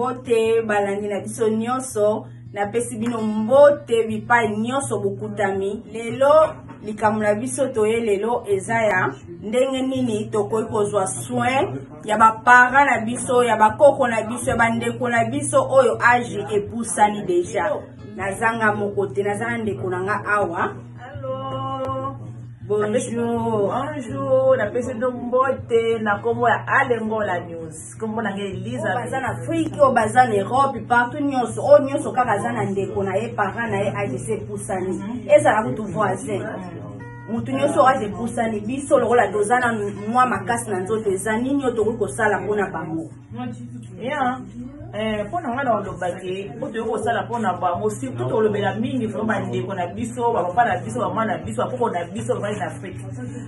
Mbote balandi na biso nyonso na pesi bino mbote bipai nyonso bokutami lelo likambo na biso toye lelo ezaya ndenge nini tokoki kozwa soin ya bapara na biso ya bakoko na biso ya bandeko na biso oyo age epusani deja nazanga mokote nazanga ndeko nanga awa. Bonjour. Bonjour. La personne de Mbote na kombo ya Alengola News. Kombo na Elisa. Bazana Afrique o bazana Europe partout nyonso. O nyonso kaka zana ndeko na ye parent na ye AGC pusani. Ezala kutu voisin. Mutu nyonso aje pusani biso lokola dozana mwa makasi na nzoto ezani nini otokoki kosala mpona bango. Yeah. Pour nous dans le baquet, pour te resala pour na ba aussi tout le bela mingi vraiment ndeko na biso ba papa na biso ba mwana na biso pour na biso ba en Afrique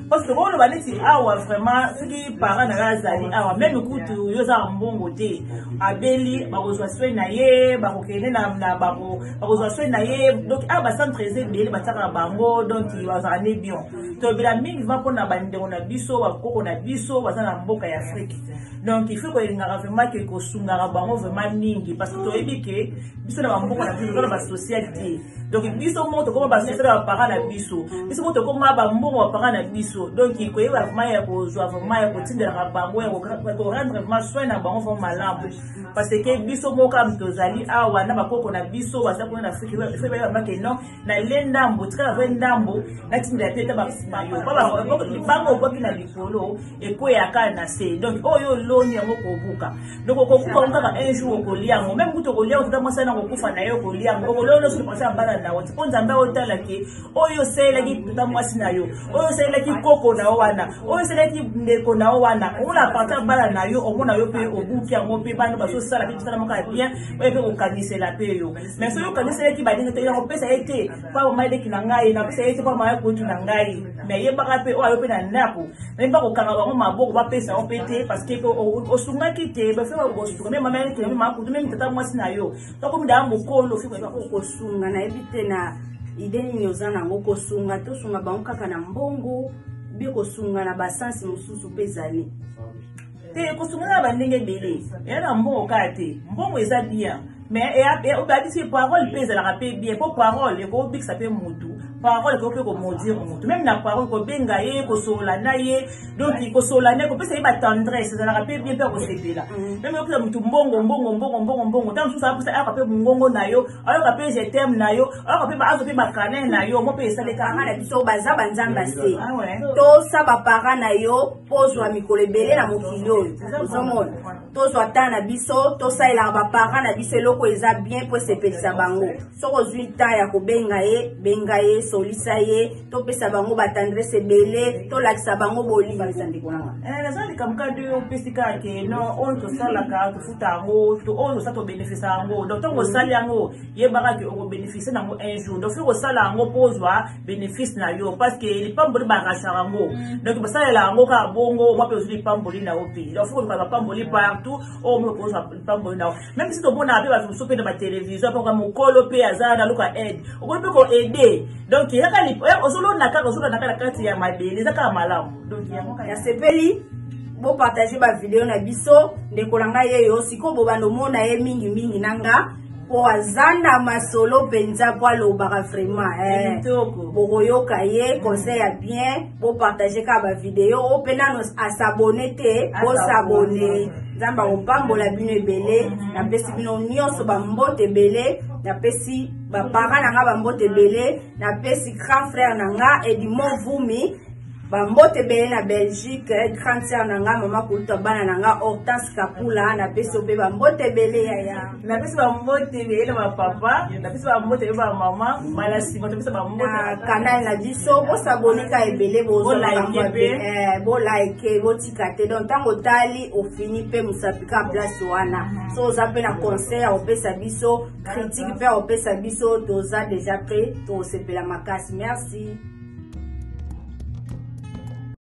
parce que on va laisser awa vraiment ce qui parents na razali awa même kutu yo za mbongo te abeli ba kozwa na ye ba kokene na ba kozwa na ye donc aba centraliser beli ba tsaka bango donc il va aller bien to bela mingi va pour na ba ndeko na biso ba koko na biso ba za na mboka ya Afrique donc il faut que ngara vraiment que ko sungara bango mingi parce que tu es dit que biso na bamboka na biso na ba société donc biso mo to comme ba société ba parents na biso mo to comme ba mbongo ba parents na biso donc il ko yeba vraiment ya ko joa vraiment ya ko tindela bango ya ko rendre vraiment soin na bango vraiment malamu parce que biso mo kam tozali awa na bakoko na biso wasa ko na Afrique fe ba make non na lendambo tika ba ndambo na tindela tete ba mayo ba bango ko kina likolo e ko ya kana se donc oyo loni yango ko buka donc ko buka ngaka un jour okoliango même kuto koliango tata mwasa na kokufa na yo koliango okololo so penser ambala na wote ponza mba otala ke oyo sela ki tata mwasi na yo oyo sela ki koko na wana oyo sela ki ndeko na wana ola pata bala na yo omona yo pe obuki yango pe bano baso sala pe tala moka bien oyo pe okanisela pe yo mais so yo kanisela ki badinga te yango pesa ete pa o maide ki na ngai na pesa ete pa ma ko tu na ngai mais ye baka pe oyo pe na ndako même pas ko kanga bango maboko ba pesa o pete parce que o sunga ki te ba fe o sunga même mama te même tata mwasi na yo to ko mda mokolo fiko ba ko sunga na ebite na ideni nyozana ngoko sunga to sunga bango kaka na mbongo bi ko sunga na basansi mususu pezali te ko sunga na bandenge bele yana mbongo kate mbongo eza bien mais et au badi c'est parole pesa la rapé bien pour parole et ko bik ça peut mutu parole ko pe ko modire mutu même na parole ko benga ye ko sola na ye donc ko sola ne ko pesa ba tendresse ça la rapé bien pe ko sepela même ko mutu mbongo tant ça pour ça a pe mbongo na yo alors ka pe je t'aime na yo alors ka pe ba azo pe ba kanen na yo mo pe ça le ka na biso baza banzamba se to sa ba para na yo pozwa mikolo ebele na mokili oyo ozomona tozwa ta na biso to sa ila ba para na biso loko eza bien pour se pelisa bango soko zwi ta ya ko benga ye solisa ye to pesa bango ba tendresse belé to lakisa bango boli balisa ndikonanga nazali kamkade yo pesika ke no on to sala ka to futa ngo to on sa to bénéfice ngo donc to sala ngo ye baka ke o bénéfice na ngo un jour donc faut sala ngo pozwa bénéfice na yo parce que li pamboli ba rachara ngo donc ba sala ngo ka bongo mo pe zuli pamboli na opi donc faut ka pamboli partout o mo pozwa pamboli na même si to bona ba so pe na ba télévision pour ka mokolo pe azana luka aide o ko pe ko aider donc il y a kali ozolo na kala kati ya mabele zaka malamu donc ya sepeli bo partager ba vidéo na biso ndeko langa ye yo siko bo bando mona ye mingi nanga po azanda masolo penza kwa lo baka vraiment bokoyoka ye conseil ya bien bo partager ka ba vidéo o pena nos a s'abonner te bo s'abonner zamba opambola bino ebele na pesi bino nyonso ba mbote ebele na pesi ba parents nanga ba mbote ebele na pesi grand frère nanga Edmond Vumi ba mbote ebele na Belgique grand sœur nanga mama Kuluta bana nanga Hortense Kapula na pesi ope ba mbote ebele ya na pesi ba mbote ebele ba papa na pesi ba mbote ebele ba mama malasi na pesi ba mbote na canal na biso bo s'abonner ka ebele bo like bo tikate donc tango tali o fini pe musapika place wana so za pe na conseil o pesa biso critique pe o pesa biso toza déjà prêt to sepela makasi merci.